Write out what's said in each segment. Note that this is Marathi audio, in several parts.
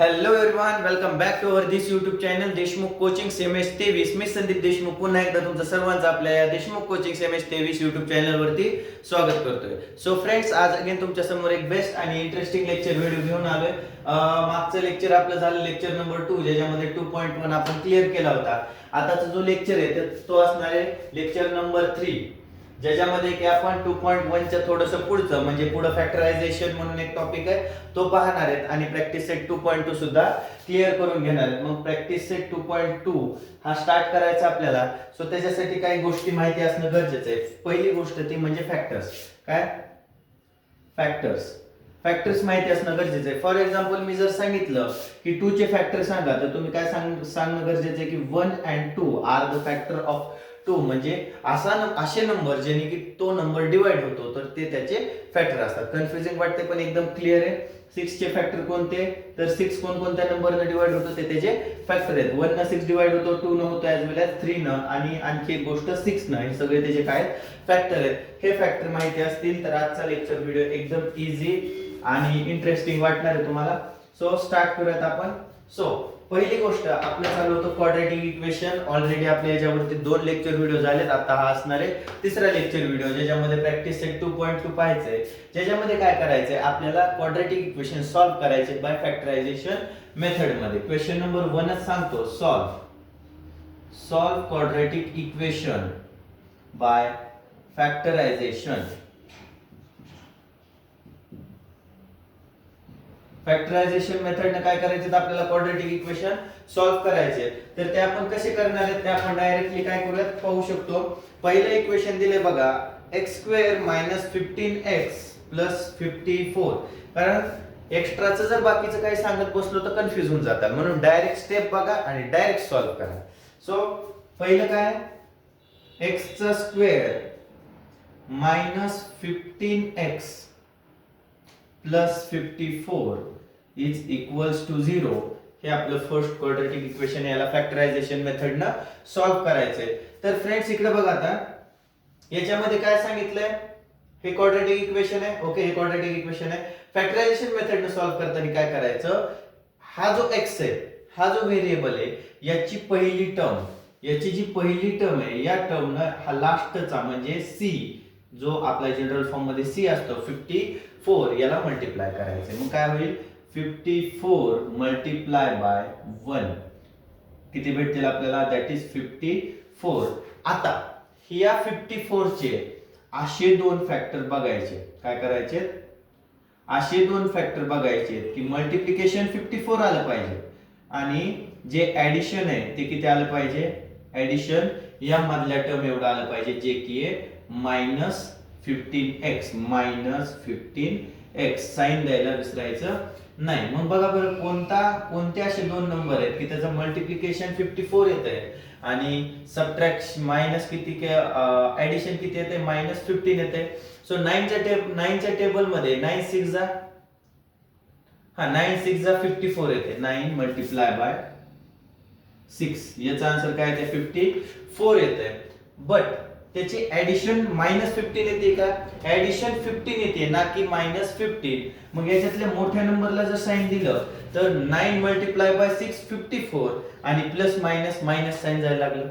Hello everyone, welcome back to our this YouTube channel Deshmukh coaching सेमेस 23. मी संदीप देशमुख पुन्हा एकदा तुमचं सर्वांचं आपल्या या देशमुख कोचिंग सेमेस 23 यूट्यूब चॅनलवरती स्वागत करतोय. सो फ्रेंड्स, आज अगेन तुमच्या समोर एक बेस्ट आणि इंटरेस्टिंग लेक्चर व्हिडिओ घेऊन आलोय. मागचं लेक्चर आपलं झालं लेक्चर नंबर 2, ज्याच्यामध्ये 2.1 आपण क्लिअर केला होता. आताचा जो लेक्चर आहे तो असणार आहे लेक्चर नंबर 3, ज्याच्यामध्ये की आपण 2.1 च्या थोडंसं पुढचं म्हणजे पुढं फॅक्टरायझेशन म्हणून एक टॉपिक आहे तो पाहणार आहेत आणि प्रॅक्टिस सेट 2.2 सुद्धा क्लिअर करून घेणार आहेत. मग प्रॅक्टिस सेट 2.2 हा स्टार्ट करायचा आपल्याला. सो त्याच्यासाठी काही गोष्टी माहिती असणं गरजेचं आहे. पहिली गोष्ट ती म्हणजे फॅक्टर्स. काय फॅक्टर्स माहिती असणं गरजेचं आहे. फॉर एक्झाम्पल, मी जर सांगितलं की 2 चे फॅक्टर सांगा, तर तुम्ही काय सांगणं गरजेचं आहे की 1 and 2 are the factor of 2, म्हणजे असे नंबर ज्याने की तो नंबर डिवाइड होतो तर ते त्याचे फॅक्टर असतात. कन्फ्युजिंग वाटते पण एकदम क्लिअर आहे. 6 चे फॅक्टर कोणते, तर 6 कोणत्या नंबरने डिवाइड होतो ते त्याचे फॅक्टर आहेत. 1 न 6 डिवाइड होतो, 2 न होतो, ऍज वेल एज 3 न, आणि आणखी एक गोष्ट 6 न. हे सगळे त्याचे काय फॅक्टर आहेत. हे फॅक्टर माहिती असतील तर आजचा लेक्चर व्हिडिओ एकदम इझी आणि इंटरेस्टिंग वाटणार आहे तुम्हाला. सो स्टार्ट करूयात आपण. सो पहिली गोष्ट आपलं चालू होतं क्वाड्रॅटिक इक्वेशन. ऑलरेडी आपल्या याच्यावरती 2 लेक्चर व्हिडिओ झालेत. आता हा असणार आहे तिसरा लेक्चर व्हिडिओ, ज्याच्यामध्ये प्रॅक्टिस सेट 2.2 पाहायचंय. ज्याच्यामध्ये काय करायचंय, आपल्याला क्वाड्रॅटिक इक्वेशन सॉल्व्ह करायचे बाय फॅक्टरायझेशन मेथड मध्ये. क्वेश्चन नंबर 1 सांगतो, solve quadratic equation by factorisation. Factorisation मेथडने काय करायचे, तर आपल्याला क्वाड्रॅटिक इक्वेशन सॉल्व्ह करायचे. तर ते आपण कसे करणार आहेत ते आपण डायरेक्टली काय करूयात पाहू शकतो. पहिलं इक्वेशन दिले बघा, x² - 15x + 54. कारण एक्स्ट्राचं जर बाकीचं काही सांगत बसलो तर कन्फ्युज होऊन जातात, म्हणून डायरेक्ट स्टेप बघा आणि डायरेक्ट सॉल्व्ह करा. सो पहिलं काय, x² - 15x + 54 is equals to 0. हे आपलं फर्स्ट क्वाड्रॅटिक इक्वेशन, याला फॅक्टरायझेशन मेथडनं सॉल्व्ह करायचंय. तर फ्रेंड्स इकडे बघा, आता याच्यामध्ये काय सांगितलंय, हे क्वाड्रॅटिक इक्वेशन आहे. ओके, हे क्वाड्रॅटिक इक्वेशन आहे. फॅक्टरायझेशन मेथडनं सॉल्व्ह करताना काय करायचं, हा जो x आहे, हा जो व्हेरिएबल आहे, याची जी पहिली टर्म आहे, या टर्मनं हा लास्टचा म्हणजे c, जो आपला जनरल फॉर्म मध्ये c असतो, 54, याला मल्टिप्लाय करायचं. मग काय होईल, 54 मल्टिप्लाय बाय 1 किती भेटतील आपल्याला, दॅट इज 54. आता या 54 चे असे 2 फॅक्टर बघायचे. काय करायचे, असे 2 फॅक्टर बघायचे की मल्टिप्लिकेशन 54 आलं पाहिजे आणि जे ऍडिशन आहे ते किती आलं पाहिजे, ऍडिशन या मधल्या टर्म एवढं आलं पाहिजे, जे की आहे -15x. -15x साइन द्यायला विसरायचं नाही. मग बघा बरं, कोणते असे 2 नंबर आहेत की त्याचं मल्टिप्लिकेशन 54 येत आहे आणि सबट्रॅक्शन मायनस किती, ऍडिशन किती येते, -15 येते. सो 9च्या टेबल मध्ये 9 6 जा 54 येते. 9 मल्टिप्लाय बाय 6, याचा आन्सर काय येते, 54 येते. बट त्याची ऍडिशन -15 येते का, ऍडिशन 15 येते ना की -15. मग याच्यातल्या मोठ्या नंबरला जर साइन दिलं तर 9 मल्टिप्लाय बाय 6 54 आणि प्लस मायनस साइन जायला लागलं.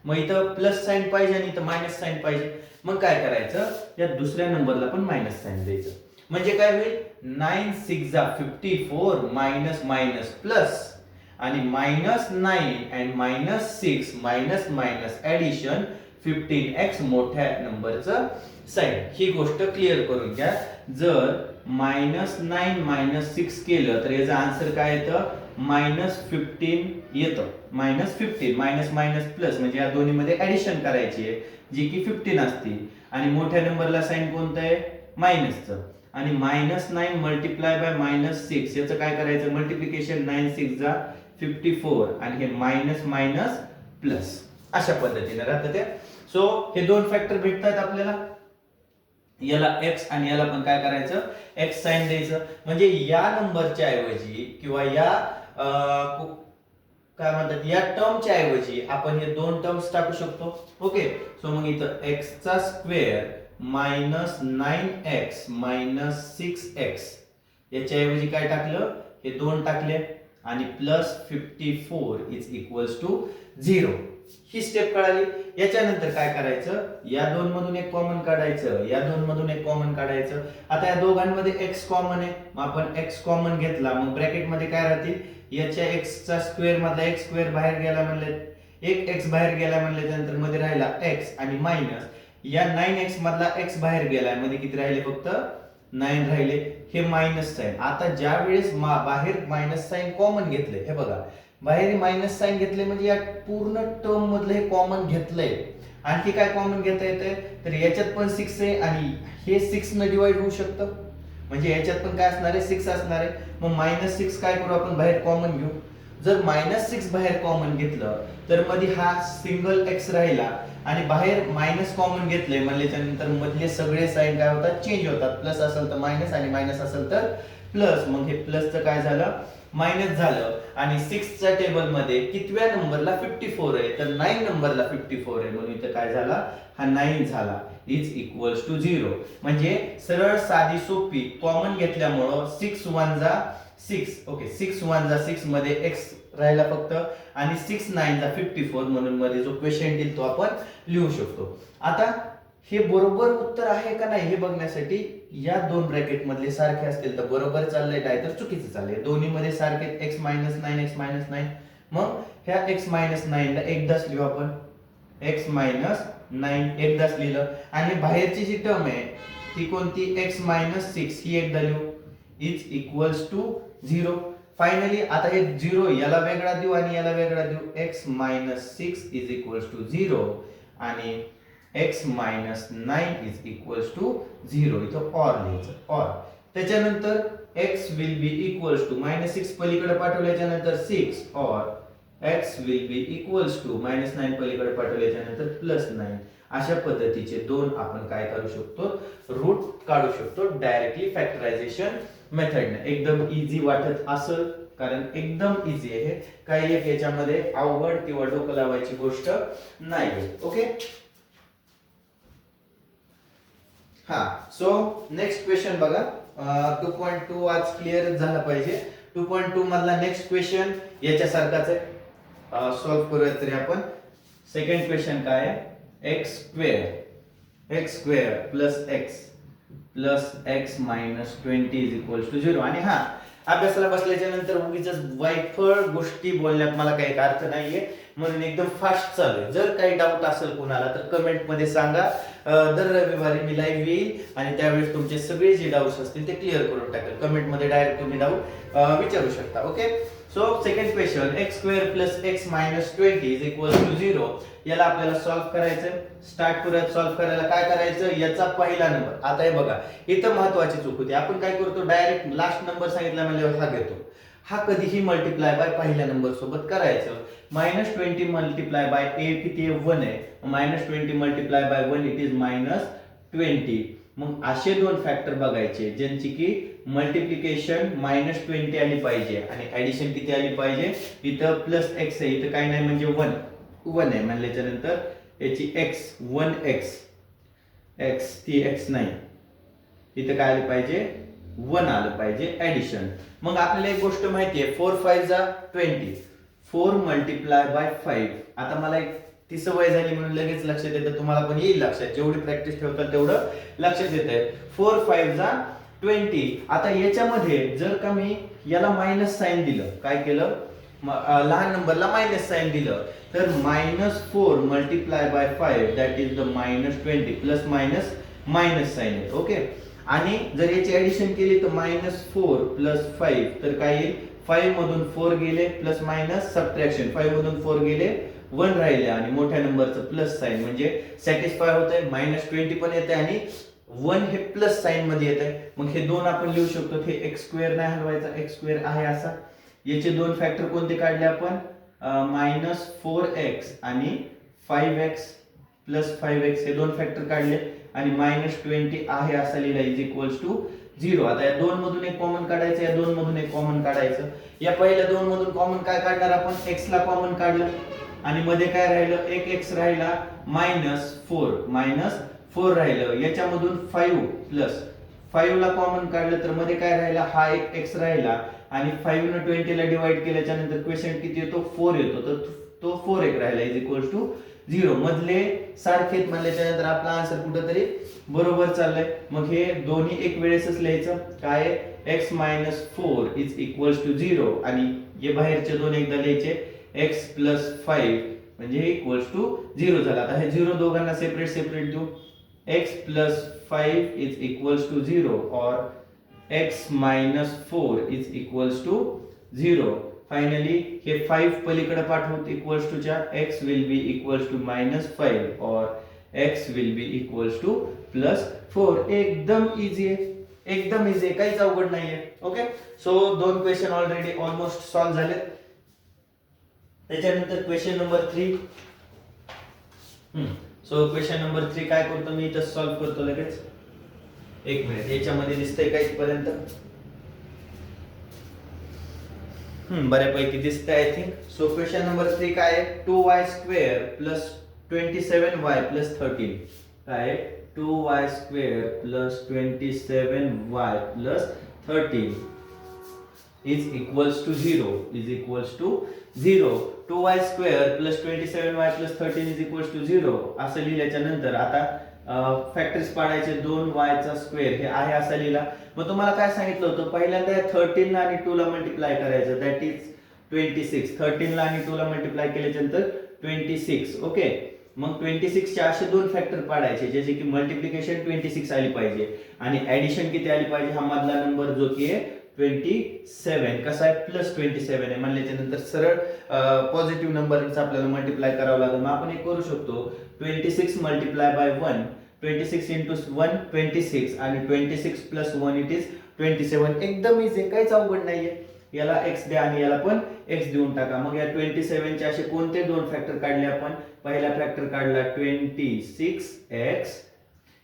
मग इथं प्लस साइन पाहिजे आणि इथं मायनस साइन पाहिजे. मग काय करायचं, या दुसऱ्या नंबरला पण मायनस साइन द्यायचं. म्हणजे काय होईल, 9 6 जा 54 मायनस प्लस आणि -9 and -6 मायनस ऍडिशन 15x मोठ्या नंबरचं साइन. ही गोष्ट क्लिअर करून घ्या. जर -9 -6 केलं तर याचा आन्सर काय येतं, -15 येतं. -15 मायनस प्लस म्हणजे या दोन्ही मध्ये ऍडिशन करायची आहे, जी की 15 असते. आणि मोठ्या नंबरला साइन कोणतं आहे, मायनसचं. आणि -9 मल्टिप्लाय बाय -6, याचं काय करायचं, मल्टिप्लिकेशन 9 6 जा 54 आणि हे मायनस प्लस, अशा पद्धतीने राहतं ते. सो हे 2 फॅक्टर भेटतात आपल्याला, याला x आणि याला पण काय करायचं, x साइन द्यायचं. म्हणजे या नंबरच्या ऐवजी किंवा या काय म्हणतात, या टर्मच्या ऐवजी आपण हे 2 टर्म्स टाकू शकतो. ओके, सो मग इथं x² - 9x - 6x, याच्या ऐवजी काय टाकलं, हे 2 टाकले आणि प्लस 54 इज इक्वल्स टू 0. ही स्टेप कळाली. याच्यानंतर काय करायचं, या दोन मधून एक कॉमन काढायचं, या दोन मधून एक कॉमन काढायचं. आता या दोघांमध्ये x कॉमन आहे, मग आपण x कॉमन घेतला, मग ब्रॅकेट मध्ये काय राहतील, याच्या x चा स्क्वेअर मधला x स्क्वेअर बाहेर गेला म्हणले, एक x बाहेर गेला म्हणल्यानंतर मध्ये राहिला x आणि मायनस या 9x मधला x बाहेर गेला, मध्ये किती राहिले, फक्त 9 राहिले. हे मायनस साइन. आता ज्या वेळेस बाहेर मायनस साइन कॉमन घेतले, हे बघा बाहेर मायनस साइन घेतले म्हणजे या पूर्ण टर्म मधले हे कॉमन घेतलंय. आणखी काय कॉमन घेता येते, तर याच्यात पण 6 आहे आणि हे 6 न डिवाइड होऊ शकतं, म्हणजे याच्यात पण काय असणार आहे, 6 असणार आहे. मग -6 काय करू आपण, बाहेर कॉमन घेऊ. जर -6 बाहेर कॉमन घेतलं तर मध्ये हा सिंगल x राहिला आणि बाहेर मायनस कॉमन घेतले म्हणल्याच्या नंतर मधले सगळे साइन काय होतात, चेंज होतात. प्लस असेल तर मायनस आणि मायनस असेल तर प्लस. मग हे प्लसचं काय झालं, मायनस झालं. आणि 6 च्या टेबल मध्ये कितव्या नंबरला 54 आहे, तर 9 नंबरला 54 आहे, म्हणून इथं काय झाला, हा 9 झाला, इज इक्वल्स टू 0. म्हणजे सरळ साधी सोपी कॉमन घेतल्यामुळं 6 1 जा 6. ओके, 6 1 जा 6 मध्ये x राहिला फक्त आणि 6 9 जा 54, म्हणून मध्ये जो क्वेश्चन दिल तो आपण लिहू शकतो. आता हे बरोबर उत्तर आहे का नाही हे बघण्यासाठी या दोन ब्रॅकेट मधले सारखे असतील तर बरोबर चाललंय, नाही तर चुकीचं चाललंय. दोन्ही मध्ये सारखे x -9 x -9. मग ह्या x -9 ला एकदाच लिहू आपण, x -9 एकदाच लिहिलं. आणि बाहेरची जी टर्म आहे ती कोणती, x -6 ही एकदा लिहू, इज इक्वल्स टू 0. फायनली आता हे 0 याला वेगळा देऊ आणि याला वेगळा देऊ, x -6 इज इक्वल्स टू 0 आणि x -9 इज इक्वल्स टू 0. इथं ऑर लिहायचं, ऑर. त्याच्यानंतर x will be equals to -6 पलीकडे पाठवल्याच्या नंतर 6 or x will be equals to -9 पलीकडे पाठवल्याच्या नंतर +9. अशा पद्धतीचे दोन आपण काय करू शकतो, रूट काढू शकतो डायरेक्टली फॅक्टरायझेशन मेथडने. एकदम इझी वाटत असेल, कारण एकदम इझी आहे, काही एक याच्यामध्ये अवघड किंवा डोकं लावायची गोष्ट नाही. ओके, हा. सो नेक्स्ट क्वेश्चन बघा, 2.2 आज क्लिअर झाला पाहिजे. 2.2 मधला नेक्स्ट क्वेश्चन याच्यासारखाच आहे, सॉल्व्ह करूया तरी आपण. सेकंड क्वेश्चन काय आहे, x square plus x minus 20 is equals to 0. आणि हा अभ्यासाला बसल्याच्या नंतर उगीच वायफळ गोष्टी बोलण्यात मला काही अर्थ नाहीये, म्हणून एकदम फास्ट चालू आहे. जर काही डाऊट असेल कोणाला तर कमेंट मध्ये सांगा. दर रविवारी मी लाईव्ह येईल आणि त्यावेळेस तुमचे सगळे जे डाऊट्स असतील ते क्लिअर करून टाकेल. कमेंट मध्ये डायरेक्ट तुम्ही डाऊट विचारू शकता. Okay, so second question, x square plus x minus 20 is equal to 0. याला आपल्याला सॉल्व्ह करायचं. स्टार्ट करूयात सॉल्व्ह करायला. काय करायचं, याचा पहिला नंबर. आता हे बघा, इथं महत्त्वाची चूक होती. आपण काय करतो, डायरेक्ट लास्ट नंबर सांगितला म्हणजे हा घेतो. हा कधीही मल्टिप्लाय बाय पहिल्या नंबर सोबत करायचं. -20 मल्टिप्लाय बाय a किती आहे, 1 आहे. -20 मल्टिप्लाय बाय 1 इट इज -20. मग असे दोन फॅक्टर बघायचे ज्यांची की मल्टिप्लिकेशन -20 आली पाहिजे आणि ऍडिशन किती आली पाहिजे. इथं प्लस x आहे, इथं काय नाही म्हणजे 1 आहे म्हणल्याच्या नंतर याची x 1x ती x नाही, इथं काय आलं पाहिजे, 1 आलं पाहिजे ऍडिशन. मग आपल्याला एक गोष्ट माहिती आहे, 4 5 जा 20, 4 मल्टिप्लाय बाय 5. आता मला एक ती सवय झाली म्हणून लगेच लक्षात येतं, तुम्हाला पण येईल लक्षात. जेवढी प्रॅक्टिस ठेवताल तेवढं लक्षात येतंय. 4 5 जा 20. आता याच्यामध्ये जर का मी याला मायनस साइन दिलं, काय केलं, लहान नंबरला मायनस साइन दिलं, तर -4 multiply by 5 that is the -20. Plus minus minus sign आहे. ओके, आणि जर याची ऍडिशन केली तर -4 प्लस 5 तर काय येईल, 5 मधून 4 गेले प्लस मायनस सबट्रॅक्शन, 5 मधून 4 गेले 1 राहिले आणि मोठ्या नंबरचं प्लस साइन म्हणजे सॅटिस्फाय होतंय. -20 पण येते आणि 1 हे प्लस साइन मध्ये येतंय. मग हे दोन आपण लिहू शकतो, हे x स्क्वेअर नाही हलवायचा, x स्क्वेअर आहे असा. याचे दोन फॅक्टर कोणते काढले आपण, -4x आणि 5x प्लस 5x हे दोन फॅक्टर काढले आणि -20 आहे असा लिहिला, इज इक्वल्स टू 0. आता या दोन मधून एक कॉमन काढायचं, या दोन मधून एक कॉमन काढायचं. या पहिल्या दोन मधून कॉमन काय काढणार आपण, x ला कॉमन काढलं आणि मध्ये काय राहिलं, एक x राहिला, -4 राहिलं. याच्यामधून 5 प्लस 5 ला कॉमन काढलं तर मध्ये काय राहिला, हा एक x राहिला आणि 5 ने 20 ला डिवाइड केल्याच्या नंतर क्वेश्चन किती येतो 4 येतो, तर तो 4 एक राहिला इज इक्वल टू 0. मधले सारखेच म्हणल्याच्या नंतर आपला आन्सर कुठेतरी बरोबर चाललाय. मग हे दोन्ही एक वेळेसच लिहायचं. काय x minus 4 is equal to 0 आणि हे बाहेरचे दोन एकदा लिहायचे x प्लस 5 म्हणजे इक्वल टू 0 झाला. आता हे 0 दोघांना सेपरेट सेपरेट देऊ. x plus 5 is equal to 0 और x minus 4 is equal to 0. Finally हे 5 पलीकडे पाठवून इक्वल्स टू च्या x will be equals to -5 और x will be equals to +4. एकदम इझी आहे, एकदम इझी आहे, काहीच अवघड नाहीये. ओके, सो दोन क्वेश्चन ऑलरेडी ऑलमोस्ट सॉल्व झाले. त्याच्यानंतर question number 3. So question number 3 काय करतो मी इथं सॉल्व करतो लगेच. एक मिनिट, याच्यामध्ये दिसतंय का इथपर्यंत? बऱ्यापैकी दिसतंय I think. So question number 3 काय आहे? 2y² plus 27y plus 13. काय आहे? 2y² plus 27y plus 13 is equals to 0. Is equals to 0. 2y² plus 27y plus 13 is equals to 0 असं लिहिल्याच्या नंतर आता फॅक्टर्स पाडायचे. 2y चा स्क्वेअर हे आहे असा लिहिला. मग तुम्हाला काय सांगितलं होतं? पहिल्यांदा 13 ला आणि 2 ला मल्टिप्लाय करायचं, दॅट इज 26. 13 ला आणि 2 ला मल्टिप्लाय केल्याच्या नंतर 26. ओके, मग 26 चे असे दोन फॅक्टर पाडायचे ज्याचे की मल्टिप्लिकेशन 26 आली पाहिजे आणि ऍडिशन किती आली पाहिजे. हा मधला नंबर जो की आहे 27 कसा आहे +27 आहे म्हणल्याच्या नंतर सरळ पॉझिटिव्ह नंबरचा आपल्याला मल्टिप्लाय करावं लागेल. मग आपण एक करू शकतो 26 मल्टिप्लाय बाय 1, 26 इंटू 1 26 आणि 26 प्लस 1 इट इज 27. एकदम इझी, काहीच अवघड नाहीये. याला x द्या आणि याला पण x देऊन टाका. मग या 27 चे असे कोणते दोन फॅक्टर काढले आपण? पहिला फॅक्टर काढला 26x,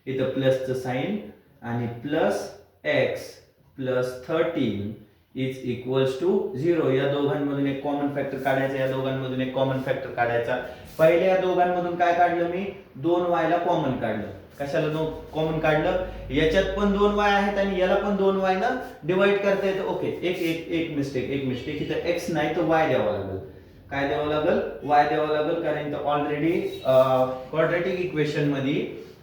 इथं प्लसचं साइन आणि plus x plus 13 is equals to 0. या दोघांमधून एक कॉमन फॅक्टर काढायचा, या दोघांमधून एक कॉमन फॅक्टर काढायचा. पहिल्या या दोघांमधून काय काढलं मी? 2y ला कॉमन काढलं. कशाला कॉमन काढलं? याच्यात पण 2y आहेत आणि याला पण 2y ना डिवाइड करता येतं. ओके, एक मिस्टेक इथं x नाही तर y द्यावा लागेल. काय द्यावं लागेल? y द्यावं लागेल, कारण इथं ऑलरेडी क्वाड्रॅटिक इक्वेशन मध्ये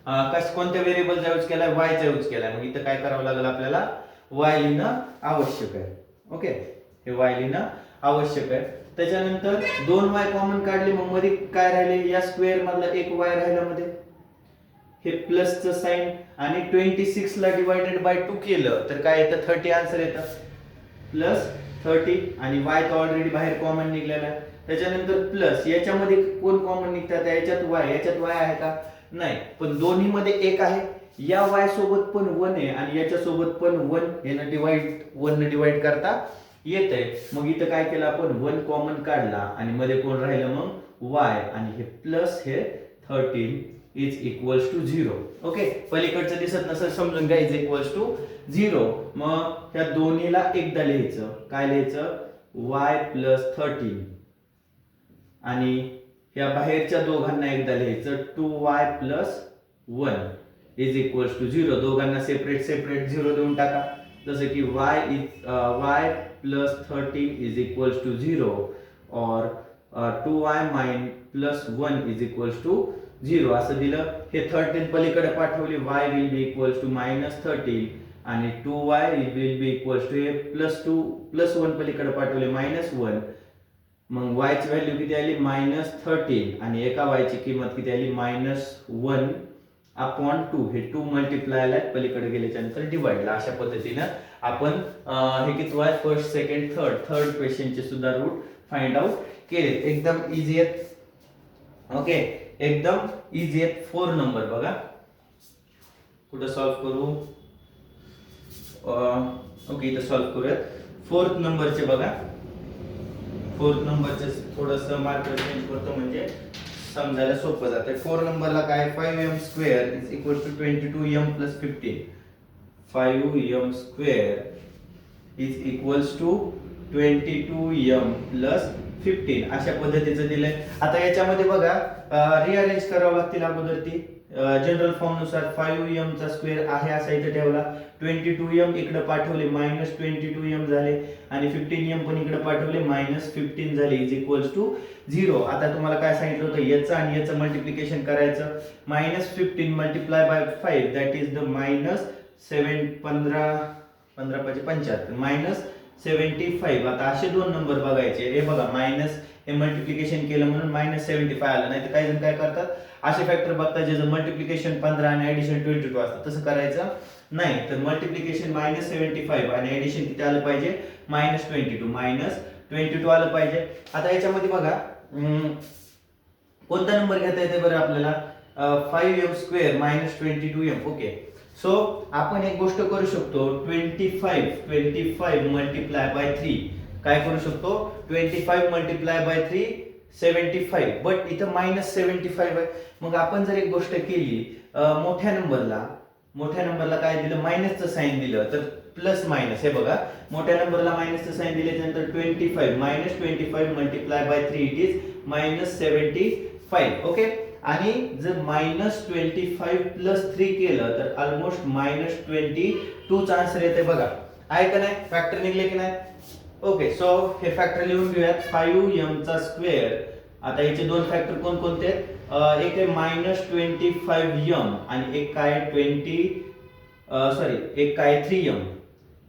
कोणत्या व्हेरिएबलचा यूज केलाय? y चा यूज केलाय. मग इथं काय करावं लागेल? आपल्याला y लिहिणं आवश्यक आहे. ओके, हे y लिहिणं आवश्यक आहे. त्याच्यानंतर 2y कॉमन काढले, मग मध्ये काय राहिले? या स्क्वेअर मधला एक y राहिला मध्ये, हे प्लसचं साइन आणि 26 ला डिवाइडेड बाय 2 केलं तर काय येतं? 30 आन्सर येतं. प्लस 30 आणि y तर ऑलरेडी बाहेर कॉमन निघलेला आहे. त्याच्यानंतर प्लस याच्यामध्ये कोण कॉमन निघतात? याच्यात y आहे का? नाही, पण दोन्ही मध्ये एक आहे. या y सोबत पण 1 आहे आणि याच्या सोबत पण 1 यानं डिवाइड 1 ने डिवाइड करता येतंय. मग इथं काय केलं आपण? 1 कॉमन काढला आणि मध्ये कोण राहिलं? मग y आणि हे प्लस हे 13 इज इक्वल्स टू 0. ओके, पलीकडचं दिसत नसेल समजून घ्या, इज इक्वल्स टू 0. मग या दोन्हीला एकदा लिहायचं. काय लिहायचं? y प्लस 13 आणि या बाहेरच्या दोघांना एकदा लिहायचं 2y plus 1 is equals to 0. दोघांना सेपरेट सेपरेट 0 देऊन टाका. जसं की y plus 13 is equals to 0 और 2y plus 1 is equals to 0 असं दिलं. हे 13 पलीकडे पाठवले, y will be equals to -13 आणि 2y will be equals to +2 +1 पलीकडे पाठवले -1. मग y ची व्हॅल्यू किती आली? -13 आणि एका y ची किंमत किती आली? -1 अपॉन 2. हे 2 मल्टिप्लाय ला पलीकडे गेल्याच्या नंतर डिवाइडला. अशा पद्धतीनं आपण हे किती आहे? फर्स्ट, सेकंड, थर्ड क्वेश्चनचे सुद्धा रूट फाइंड आउट केले. एकदम इझी आहेत. ओके, एकदम इझी आहेत. 4 नंबर बघा, कुठं सॉल्व करू? ओके, इथं सॉल्व करूयात. 4th नंबरचे बघा. 4th नंबरचे थोडंसं मार्कर चेंज करतो म्हणजे समजायला सोपं जाते. 4 नंबरला काय? 5m² is equal to 22m plus 15. 5m² is equals to 22m plus 15 अशा पद्धतीचं दिलंय. आता याच्यामध्ये बघा रिअरेंज करावं लागतील अगोदर ती जनरल फॉर्म नुसार 5m चा स्क्वेअर आहे असा इथे ठेवला, 22m इकडे पाठवले -22m झाले आणि 15m पण इकडे पाठवले -15 झाले इज इक्वल्स टू 0. आता तुम्हाला काय सांगितलं होतं, याचं आणि याचं मल्टिप्लिकेशन करायचं. -15 multiply by 5 that is the -75 -75. आता असे दोन नंबर बघायचे. हे बघा मायनस हे मल्टिप्लिकेशन केलं म्हणून -75 आलं. नाही तर काही जण काय करतात, असे फॅक्टर बघतात ज्याचं मल्टिप्लिकेशन 15 आणि ऍडिशन 22 असतं. तसं करायचं नाही. तर मल्टिप्लिकेशन -75 आणि ऍडिशन किती आलं पाहिजे, -22 आलं पाहिजे. आता याच्यामध्ये बघा कोणता नंबर घेता येते बरं आपल्याला, 5m² -22m. ओके, सो आपण एक गोष्ट करू शकतो, 25 मल्टिप्लाय बाय 3 काय करू शकतो, 25 मल्टिप्लाय बाय 3 75. बट इथं -75 आहे. मग आपण जर एक गोष्ट केली, मोठ्या नंबरला काय दिलं, मायनसचं साइन दिलं तर प्लस मायनस. हे बघा मोठ्या नंबरला मायनसचं साइन दिल्यानंतर 25 multiply by 3 it is -75. Okay, आणि जर -25 प्लस 3 केलं तर ऑलमोस्ट -22 चा आन्सर येते. बघा आहे का नाही, फॅक्टर निघले की नाही. ओके, सो हे फॅक्टर लिहून घेऊयात. 5m चा स्क्वेअर. आता याचे दोन फॅक्टर कोणकोणते आहेत, एक आहे -25m आणि एक काय 3m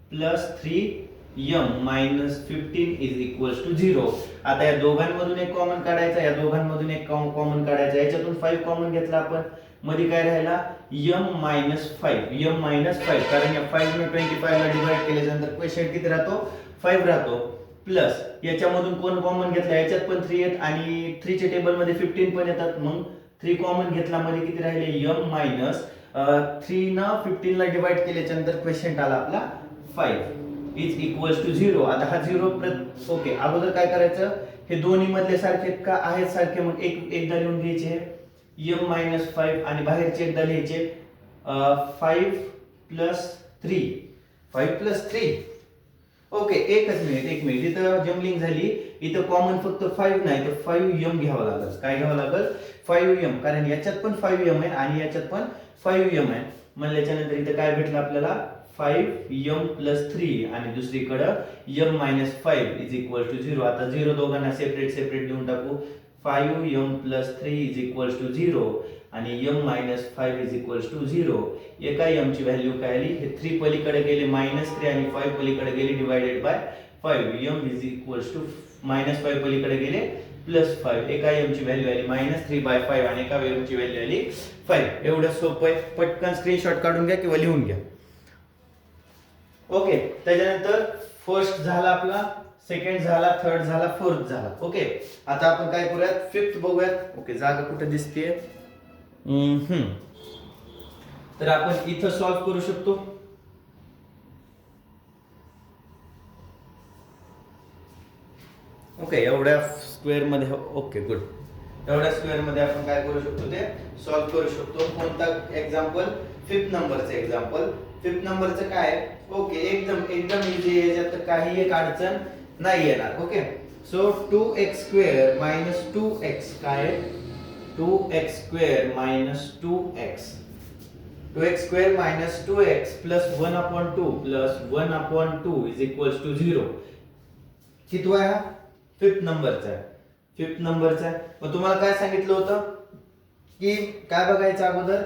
plus 3m -15 is equals to 0. आता या दोघांमधून एक कॉमन काढायचा, या दोघांमधून एक कॉमन काढायचा. याच्यातून 5 कॉमन घेतला आपण, मध्ये काय राहिला m-5 कारण या 5 ने 25 ला डिवाइड केल्यानंतर क्वेश्चन किती राहतो, 5 राहतो. प्लस याच्यामधून कोण कॉमन घेतला, याच्यात पण 3 आहेत आणि 3 च्या टेबल मध्ये 15 पण येतात. मग 3 कॉमन घेतला, मध्ये किती राहिले m-3 न 15 ला डिवाइड केल्यानंतर क्वेश्चन आला आपला 5 इज इक्वल्स टू 0. आता हा 0 ओके, अगोदर काय करायचं, हे दोन्ही मधले सारखे का आहेत सारखे, मग एकदा लिहून घ्यायचे m-5 आणि बाहेरचे एकदा लिहायचे 5 प्लस 3. ओके, एक मिनिट इथं जम्बलिंग झाली. इथं कॉमन फक्त 5 नाही तर 5m घ्यावं लागेल. काय घ्यावं लागेल, 5m, कारण याच्यात पण 5m आहे आणि याच्यात पण 5m आहे. म्हणल्याच्या नंतर इथं काय भेटलं आपल्याला, 5m प्लस 3 आणि दुसरीकडं m-5 इज इक्वल टू 0. आता 0 दोघांना सेपरेट लिहून टाकू. 5m plus 3 is equal to 0 आणि m-5 इज इक्वल टू 0. एका m ची व्हॅल्यू काय आली, हे 3 पलीकडे गेले -3 आणि 5 पलीकडे गेले divided by 5. m is equal to -5 पलीकडे गेले +5. एका m ची व्हॅल्यू आली -3/5 आणि एका m ची व्हॅल्यू आली 5. एवढं सोपं आहे. पटकन स्क्रीनशॉट काढून घ्या किंवा लिहून घ्या. ओके, त्याच्यानंतर फर्स्ट झाला आपला, सेकंड झाला, थर्ड झाला, फोर्थ झाला. ओके, आता आपण काय करूयात, फिफ्थ बघूयात. ओके, जागा कुठे दिसतेय, तर आपण इथं सॉल्व्ह करू शकतो. ओके, एवढ्या स्क्वेअर मध्ये, ओके गुड, एवढ्या स्क्वेअर मध्ये आपण काय करू शकतो, ते सॉल्व्ह करू शकतो. कोणता एक्झाम्पल, फिफ्थ नंबरचं एक्झाम्पल. फिफ्थ नंबरचं काय, ओके, एकदम इझी आहे, याच्यात काही एक अडचण नाही येणार. ओके, सो 2x² - 2x काय, 2x² - 2x 2x² - 2x plus 1/2 plus 1/2 is equals to 0. कितवा आहे, फिफ्थ नंबरचा आहे. मग तुम्हाला काय सांगितलं होतं की काय बघायचं अगोदर,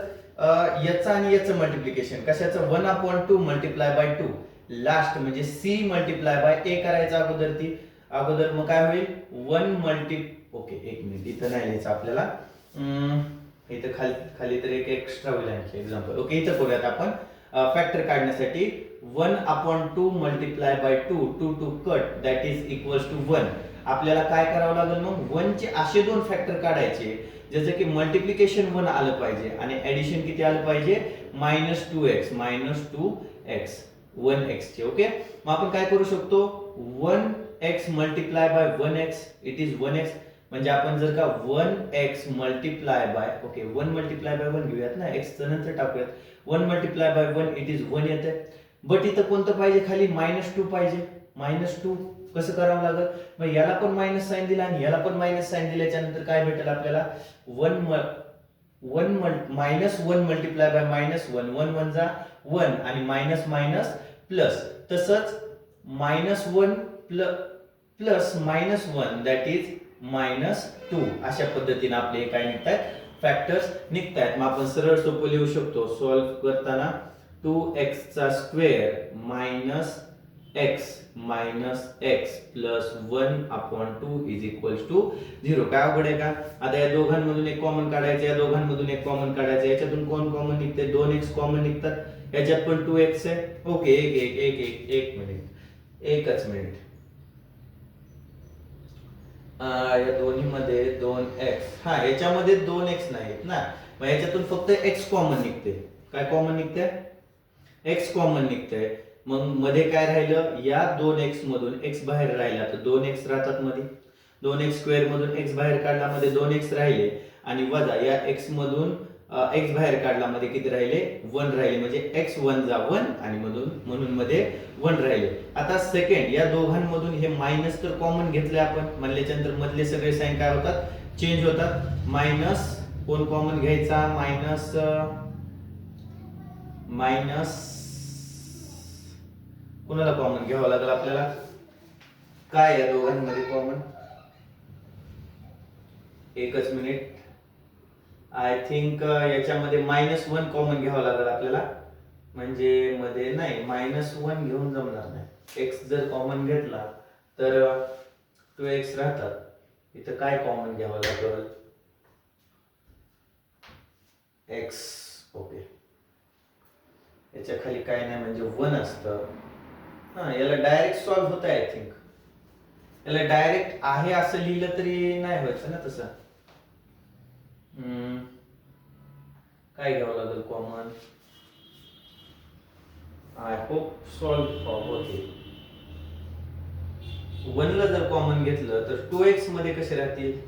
याचं आणि याचं मल्टिप्लिकेशन. कशाचं, 1/2 मल्टिप्लाय बाय 2. लास्ट म्हणजे c मल्टिप्लाय बाय a करायचं अगोदर. मग काय होईल, 1 ओके, एक मिनिट, इथं नाही लिहायचं आपल्याला, इथं खाली तर एक एक्स्ट्रा होईल आणखी एक्झाम्पल. ओके, इथं करूयात आपण फॅक्टर काढण्यासाठी. 1/2 multiply by 2 2 cut that is equals to 1. आपल्याला काय करावं लागेल, मग 1 चे असे दोन फॅक्टर काढायचे जसं की मल्टिप्लिकेशन 1 आलं पाहिजे आणि ऍडिशन किती आलं पाहिजे, -2x 1x चे. ओके, मग आपण काय करू शकतो, 1x multiply by 1x it is 1x. म्हणजे आपण जर का 1x multiply by, okay 1 multiply by 1 घेऊयात ना, x चं नंतर टाकूयात. 1 मल्टिप्लाय बाय 1 इट इज 1 येते. बट इथं कोणतं पाहिजे, खाली -2 पाहिजे. -2 कसं करावं लागेल, मग याला पण मायनस साइन दिला आणि याला पण मायनस साइन दिल्याच्या नंतर काय भेटेल आपल्याला, 1 minus one multiply by minus one, one one जा वन आणि मायनस मायनस प्लस, तसंच minus one plus minus one that is minus two. अशा पद्धतीने आपले काय निघतात, फॅक्टर्स निघतात. मग आपण सरळ सोपं लिहू शकतो सॉल्व्ह करताना 2x चा square minus x plus 1/2 is equals to 0. काय अवघड आहे का? आता या दोघांमधून एक कॉमन काढायचं, या दोघांमधून एक कॉमन काढायचं, याच्यातून कोण कॉमन निघते, 2x कॉमन निघतात, याच्यात पण 2x आहे. ओके, एक मिनिट, एकच मिनिट. या दोन्ही मध्ये 2x, हा याच्यामध्ये 2x नाहीत ना, मग याच्यातून फक्त x कॉमन निघते. काय कॉमन निघते? x कॉमन निघते. मग मध्ये काय राहिलं, या 2x मधून x बाहेर राहिला तर 2x राहतात मध्ये, 2x स्क्वेअर मधून x बाहेर काढला मध्ये 2x राहिले, आणि वजा या x मधून x बाहेर काढला मध्ये किती राहिले, 1 राहिले, म्हणजे x 1 जा 1 आणि म्हणून मध्ये 1 राहिले. आता सेकंड, या दोघांमधून हे मायनस तर कॉमन घेतले आपण, म्हणल्याच्यानंतर मधले सगळे साइन काय होतात, चेंज होतात. मायनस कोण कॉमन घ्यायचा, मायनस कोणाला कॉमन घ्यावं लागेल आपल्याला, काय या दोघांमध्ये कॉमन, एकच मिनिट, आय थिंक याच्यामध्ये -1 कॉमन घ्यावं लागेल आपल्याला, म्हणजे मध्ये नाही, -1 घेऊन जमणार नाही. x जर कॉमन घेतला तर 2x राहतात, इथं काय कॉमन घ्यावं लागेल, x. ओके, याच्या खाली काय नाही म्हणजे 1 असतं. हा, याला डायरेक्ट सॉल्व्ह होत आहे. आय थिंक याला डायरेक्ट आहे असं लिहिलं तरी नाही व्हायचं ना तसं. काय घ्यावं लागेल कॉमन, आय होप सॉल्व्ह होते. 1 ला जर कॉमन घेतलं तर 2x मध्ये कसे राहतील,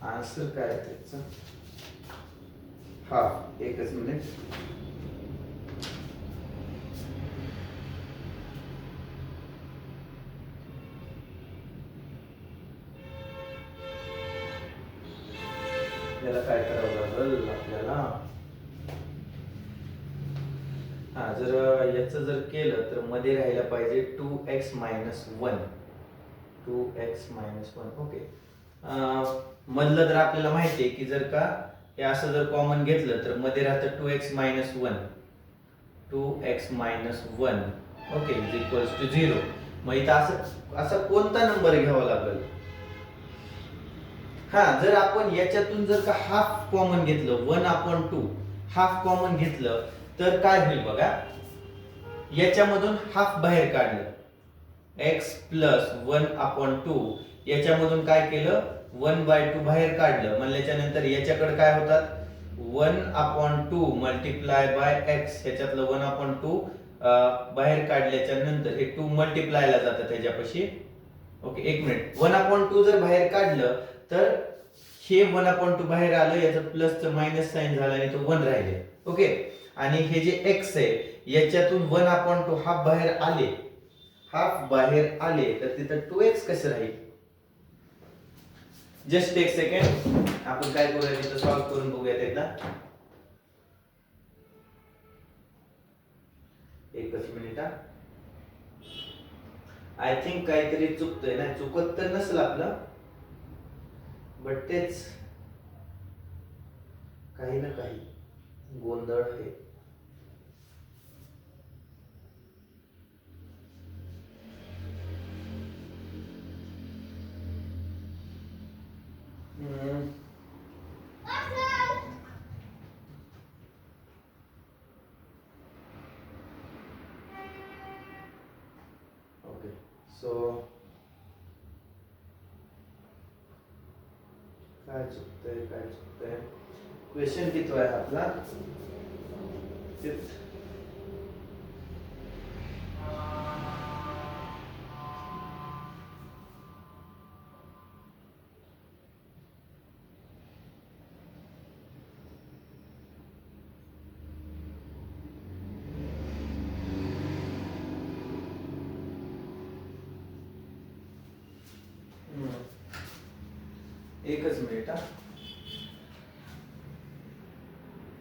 आन्सर काय आहे त्याचं, हा एकच मिनिट, याला काय करावं लागेल आपल्याला, हा जर याचं जर केलं तर मध्ये राहायला पाहिजे 2x - 1, 2x - 1. ओके, मधलं तर आपल्याला माहिती आहे की जर का हे असं जर कॉमन घेतलं तर मध्ये राहतं 2x - 1, 2x - 1. Okay, is equals to 0. मग इथं असं कोणता नंबर घ्यावा लागेल, हा जर आपण याच्यातून जर का हाफ कॉमन घेतलं, 1/2 हाफ कॉमन घेतलं तर काय होईल बघा, याच्यामधून हाफ बाहेर काढलं, x प्लस 1/2, याच्यामधून काय केलं, 1/2 बाहेर काढलं, म्हणल्याच्या नंतर याच्याकडे काय होतात, 1/2 मल्टिप्लाय बाय x, ह्याच्यातलं 1/2 बाहेर काढल्याच्या नंतर हे 2 मल्टिप्लायला जातं त्याच्यापाशी. ओके, एक मिनिट, 1/2 जर बाहेर काढलं तर हे 1/2 बाहेर आलं, याचं प्लसचं मायनस साइन झालं आणि तो 1 राहिले. ओके, आणि हे जे x आहे याच्यातून 1/2 हाफ बाहेर आले तर तिथं 2x कसं राहील. जस्ट एक सेकंड, आपण काय करूया तिथं सॉल्व्ह करून बघूयात एकदा, एकच मिनिट. आय थिंक काहीतरी चुकतंय, नाही चुकत तर नसेल आपलं, बट तेच काही ना काही गोंधळ आहे. ओके, सो काय चुकतंय, क्वेश्चन किती आहे आपला, एकच मिनिट हा.